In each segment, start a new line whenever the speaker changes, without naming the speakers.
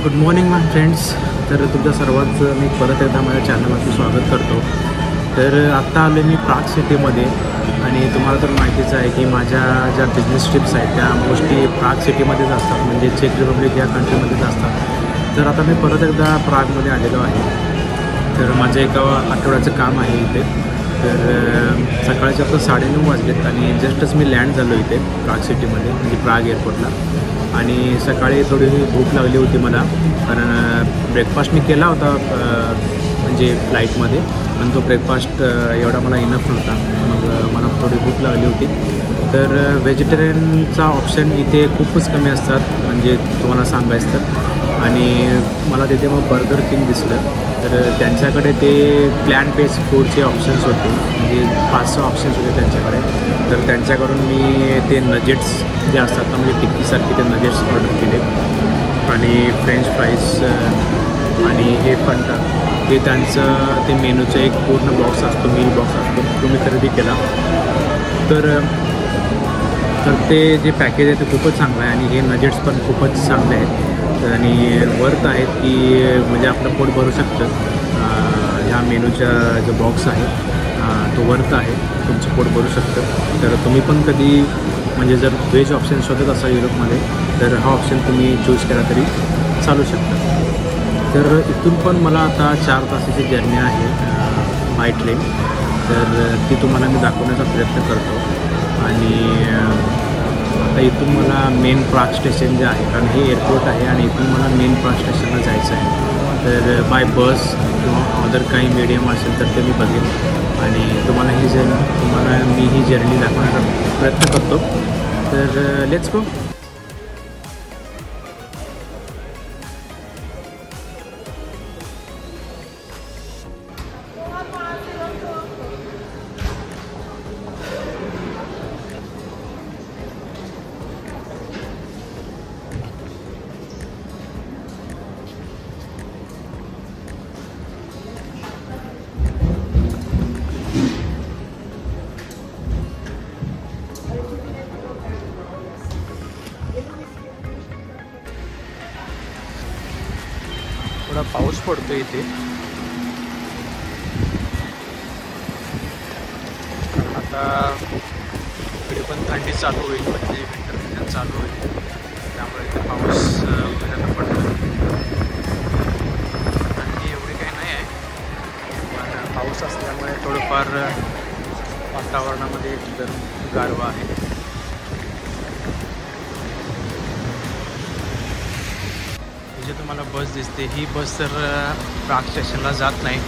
Good morning माय friends. तर तुमच्या सर्वांचं मी परत एकदा माझ्या चॅनलवरती स्वागत करतो. तर आत्ता आलो मी प्राग सिटीमध्ये आणि तुम्हाला तर माहितीच आहे की माझ्या ज्या बिझनेस ट्रिप्स आहेत त्या मोस्टली प्राग सिटीमध्येच असतात, म्हणजे चेक रिपब्लिक या कंट्रीमध्येच असतात. तर आता मी परत एकदा प्रागमध्ये आलेलो आहे. तर माझं एका आठवड्याचं काम आहे इथे. तर सकाळचे आता 9:30 वाजलेत आणि जस्टच मी लँड झालो इथे प्राग सिटीमध्ये, म्हणजे प्राग एअरपोर्टला. आणि सकाळी थोडी भूक लागली होती मला, कारण ब्रेकफास्ट मी केला होता म्हणजे फ्लाईटमध्ये, पण तो ब्रेकफास्ट एवढा मला इनफ नव्हता. मग मला थोडी भूक लागली होती. तर व्हेजिटेरियनचा ऑप्शन इथे खूपच कमी असतात, म्हणजे तुम्हाला सांगायचं तर. आणि मला तिथे मग बर्गर किंग दिसलं. तर त्यांच्याकडे ते प्लॅन बेस्ड फूडचे ऑप्शन्स होते, म्हणजे 5-6 ऑप्शन्स होते त्यांच्याकडे. तर त्यांच्याकडून मी ते नजेट्स जे असतात ना, म्हणजे टिक्कीसारखे ते नजेट्स ऑर्डर केले आणि फ्रेंच फ्राईज आणि हे फंटा, हे त्यांचं ते मेनूचं एक पूर्ण बॉक्स असतो, मील बॉक्स असतो, तो मी खरेदी केला. तर ते जे पॅकेज आहे ते खूपच चांगलं आहे आणि हे नजेट्स पण खूपच चांगले आहेत आणि वर्थ आहेत, की म्हणजे आपलं पोट भरू शकतं. ह्या मेनूच्या जो बॉक्स आहे तो वर्थ आहे, तुमचं पोट भरू शकतं. तर तुम्ही पण कधी म्हणजे जर व्हेज ऑप्शन शोधत असाल युरोपमध्ये, तर हा ऑप्शन तुम्ही चूज केला तरी चालू शकतं. तर इथून पण मला आता 4 तासाची जर्नी आहे बाय ट्रेन. तर ती तुम्हाला मी दाखवण्याचा प्रयत्न करतो. आणि आता इथून मला मेन प्राग स्टेशन जे आहे, कारण हे एअरपोर्ट आहे आणि इथून मला मेन प्राग स्टेशनला जायचं आहे. तर बाय बस किंवा अदर काही मीडियम असेल तर ते मी बघेन आणि तुम्हाला मी ही जर्नी दाखवण्याचा प्रयत्न करतो. तर लेट्स गो. थोडा पाऊस पडतो इथे. आता इकडे पण थंडी चालू होईल, म्हणजे विंटर सीझन चालू होईल, त्यामुळे इथे पाऊस वगैरे पडतो. थंडी एवढी काही नाही आहे, पण पाऊस असल्यामुळे थोडंफार वातावरणामध्ये एकदम गारवा आहे. जे तुम्हाला बस दिसते, ही बस तर प्राग स्टेशनला जात नाही,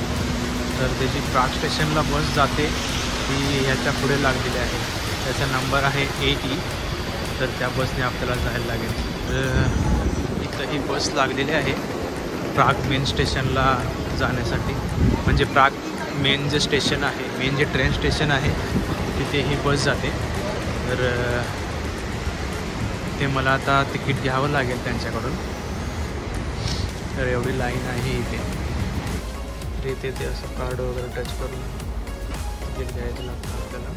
तर त्याची प्राग स्टेशनला बस जाते ती ह्याच्या पुढे लागलेली आहे. त्याचा नंबर आहे 80. तर त्या बसने आपल्याला जायला लागेल. तर इथं ही बस लागलेली आहे प्राग मेन स्टेशनला जाण्यासाठी, म्हणजे प्राग मेन जे स्टेशन आहे, मेन जे ट्रेन स्टेशन आहे तिथे ही बस जाते. तर ते मला आता तिकीट घ्यावं लागेल त्यांच्याकडून. तर एवढी लाईन आहे इथे. तर इथे ते असं कार्ड वगैरे टच करून तिकीट घ्यायचं लागतं आपल्याला.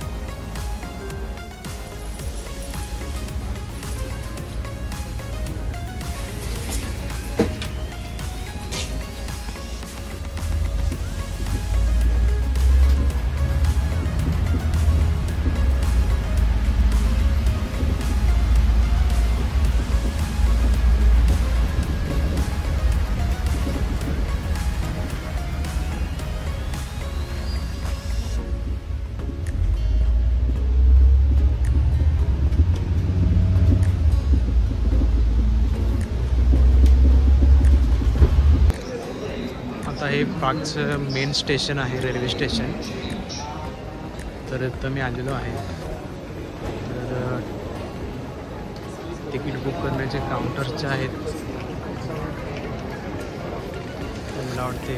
आता हे प्रागचं मेन स्टेशन आहे, रेल्वे स्टेशन. तर इथं मी आलेलो आहे. तर तिकीट बुक करण्याचे काउंटर्स जे आहेत, मला वाटते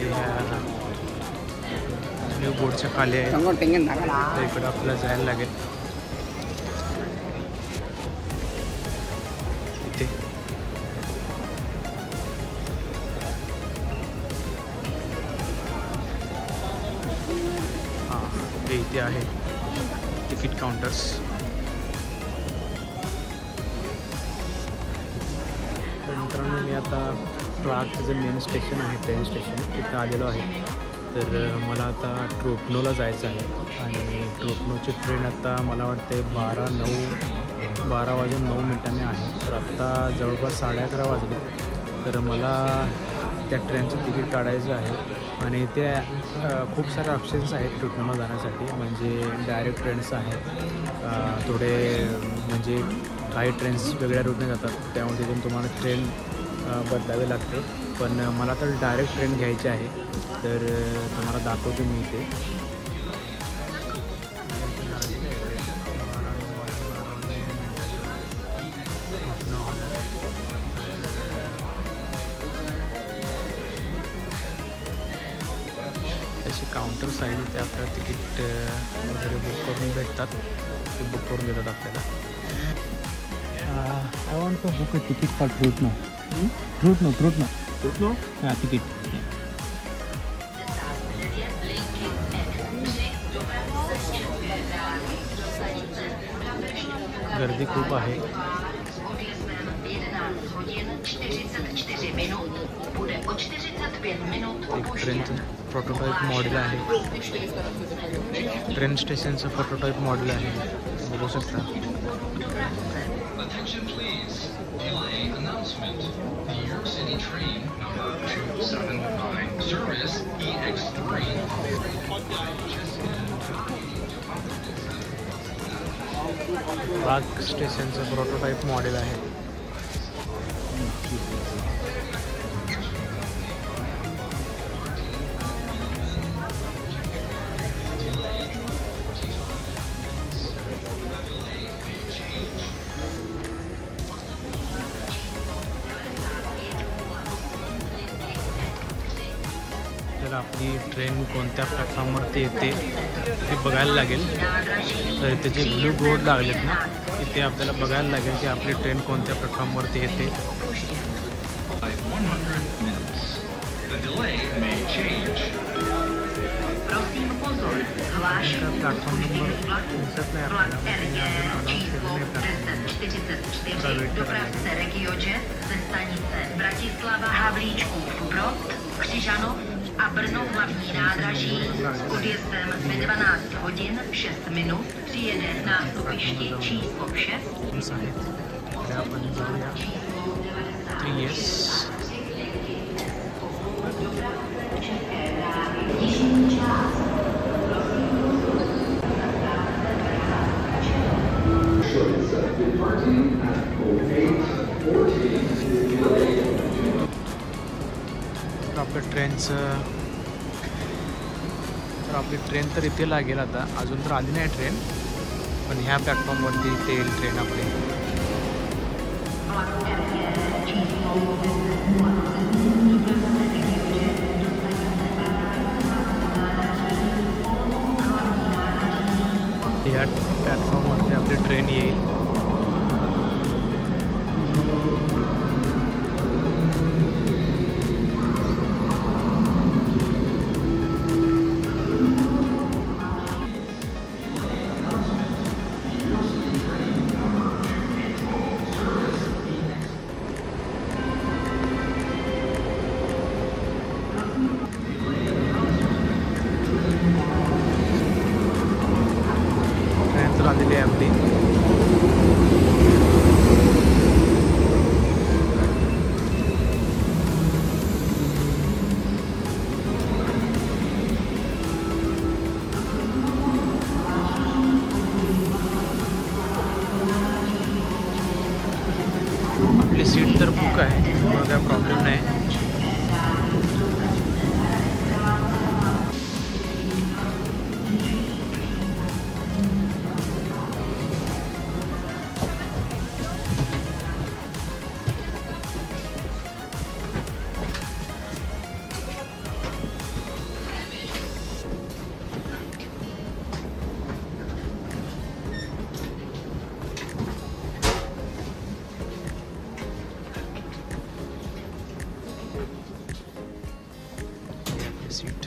न्यू बोर्डच्या खाली आहे. तर इकडं आपल्याला जायला लागेल. इथे इथे आहे तिकीट काउंटर्स. तर मित्रांनो, मी आता प्रागचं मेन स्टेशन आहे, ट्रेन स्टेशन, तिथं आलेलो आहे. तर मला आता ट्रोपनोला जायचं आहे आणि ट्रोपनोची ट्रेन आता मला वाटते 12 वाजून 9 मिनिटांनी आहे. तर आत्ता जवळपास 11:30 वाजले. तर मला त्या ट्रेनचं तिकीट काढायचं आहे आणि ते खूप सारे ऑप्शन्स आहेत ट्रोपनोला जाण्यासाठी. म्हणजे डायरेक्ट ट्रेन्स आहेत, थोडे म्हणजे काही ट्रेन्स वेगळ्या रूटने जातात, त्यामुळे तिथून तुम्हाला ट्रेन बदलावे लागते. पण मला तर डायरेक्ट ट्रेन घ्यायची आहे, तर तुम्हाला दाखवतो मी ते. त्याची काउंटर साईड इथे आपल्याला तिकीट वगैरे बुक करून भेटतात, ते बुक करून देतात आपल्याला.
I want to book a ticket for Trutno. Trutno. Yeah, ticket.
गर्दी खूप आहे. एक ट्रेनचं प्रोटोटाईप मॉडेल आहे, ट्रेन स्टेशनचं प्रोटोटाईप मॉडेल आहे, बघू शकता.
Attention please. Delay announcement. The New York City train number 279 service EX3.
Prague स्टेशनचं प्रोटोटाईप मॉडेल आहे. तर आपली ट्रेन कोणत्या प्लॅटफॉर्मवरती येते ते बघायला लागेल. तर त्याचे ब्लू बोर्ड लागलेत ना, तिथे आपल्याला बघायला लागेल की आपली ट्रेन कोणत्या प्लॅटफॉर्मवरती येते.
By 100 minutes. The delay may change.
Platform number दिसत नाही आपल्याला,
Dopravce RegioJet ze stanice Bratislava Havlíčkův Brod, Křižanov a Brno hlavní nádraží s odjezdem ve 12 hodin 6 minut přijede na nástupišti číslo 6.
आपण जाऊया 3S. आपली train तर इथे लागेल आता. अजून तर आली नाही ट्रेन, पण ह्या प्लॅटफॉर्मवरती इथे येईल ट्रेन आपली. ह्या प्लॅटफॉर्मवरती आपली ट्रेन येईल. आलेली आहे आपली. आपली सीट तर बुक आहे, त्यामुळे काय प्रॉब्लेम नाही. सीट,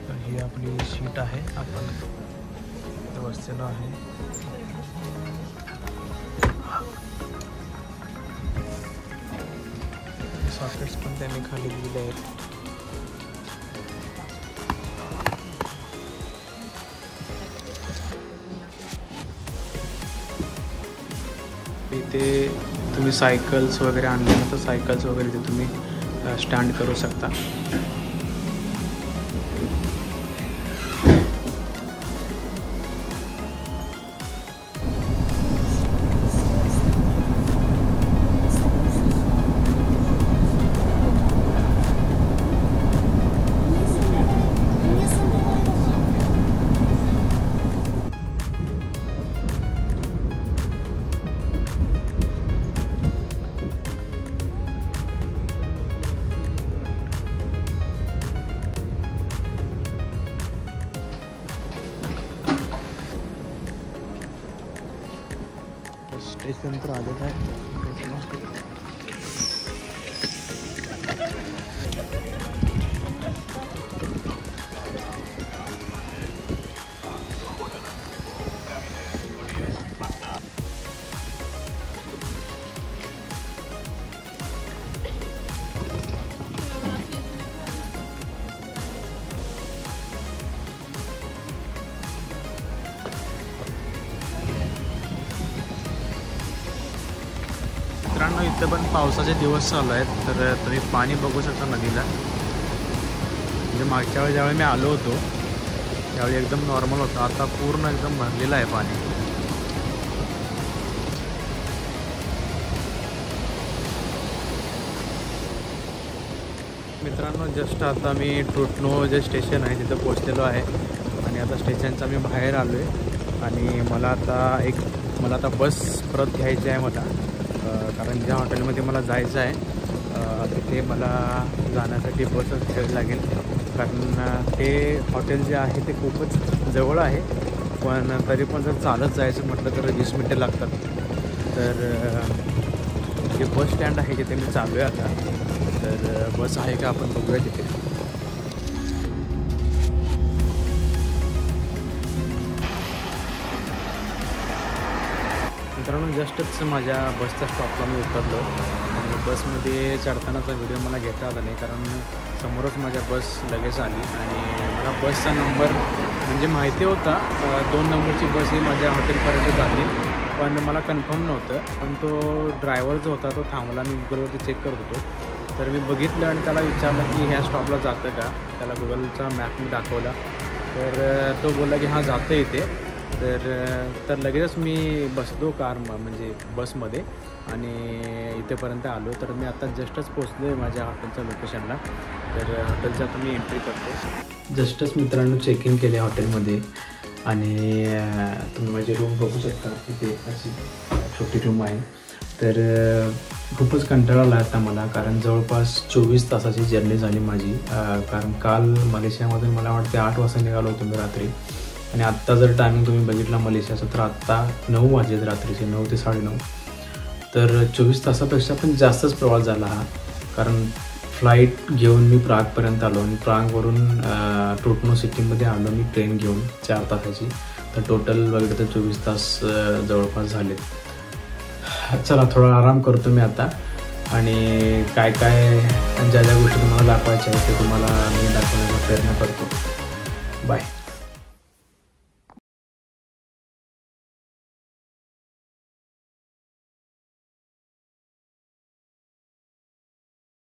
तर ही आपली सीट आहे, आपण बसलेलो आहे. सॉकेट्स पण त्यांनी खाली दिले आहेत. इथे तुम्ही सायकल्स वगैरे आणले ना, तर सायकल्स वगैरे इथे तुम्ही स्टँड करू शकता. स्टेशन तर आलेलं आहे. मित्रांनो, इथं पण पावसाचे दिवस चालू आहेत, तर तुम्ही पाणी बघू शकता नदीला. म्हणजे मागच्या वेळी ज्यावेळी मी आलो होतो त्यावेळी एकदम नॉर्मल होतं, आता पूर्ण एकदम भरलेलं आहे पाणी. मित्रांनो, जस्ट आता मी ट्रुटनो जे स्टेशन आहे तिथं पोचलेलो आहे आणि आता स्टेशनचा मी बाहेर आलो आहे आणि मला आता बस परत घ्यायची आहे मला, कारण ज्या हॉटेलमध्ये मला जायचं आहे तिथे मला जाण्यासाठी बसच घ्यावी लागेल. कारण ते हॉटेल जे आहे ते खूपच जवळ आहे, पण तरी पण जर चालत जायचं म्हटलं तर 20 मिनटं लागतात. तर जे बस स्टँड आहे जिथे मी चालू आहे आता, तर बस आहे का आपण बघूया तिथे. मित्रांनो, जस्टच माझ्या बसच्या स्टॉपला मी उतरलो आणि बसमध्ये चढतानाचा व्हिडिओ मला घेता आला नाही, कारण समोरच माझ्या बस लगेच आली आणि मला बसचा नंबर म्हणजे माहिती होता. 2 नंबरची बस ही माझ्या हॉटेलपर्यंत जाते, पण मला कन्फर्म नव्हतं. पण तो ड्रायव्हर जो होता तो थांबला, मी गुगलवरती चेक करत होतो, तर मी बघितलं आणि त्याला विचारलं की ह्या स्टॉपला जातं का. त्याला गुगलचा मॅप मी दाखवला, तर तो बोलला की हां जातं इथे. तर लगेचच मी बसलो म्हणजे बसमध्ये आणि इथेपर्यंत आलो. तर मी आता जस्टच पोचलो आहे माझ्या हॉटेलच्या लोकेशनला. तर हॉटेलचं आता मी एंट्री करतो. जस्टच मित्रांनो चेक इन केले हॉटेलमध्ये आणि तुम्ही माझी रूम बघू शकता. तिथे अशी छोटी रूम आहे. तर खूपच कंटाळा आला आता मला, कारण जवळपास 24 तासाची जर्नी झाली माझी. कारण काल मलेशियामधून मला वाटते 8 वाजता निघालो होतो मी रात्री, आणि आत्ता जर टायमिंग तुम्ही बघितला मलेशियाचा तर आत्ता 9 वाजलेत रात्रीचे, 9 ते 9:30. तर 24 तासापेक्षा पण जास्तच प्रवास झाला हा. कारण फ्लाईट घेऊन मी प्रागपर्यंत आलो आणि प्रागवरून ट्रुटनो सिटीमध्ये आलो मी ट्रेन घेऊन 4 तासाची. तर टोटल बघितलं तर 24 तास जवळपास झालेत. चला थोडा आराम करतो मी आता आणि काय ज्या गोष्टी तुम्हाला दाखवायच्या आहेत ते तुम्हाला मी दाखवण्याचा प्रयत्न करतो. बाय.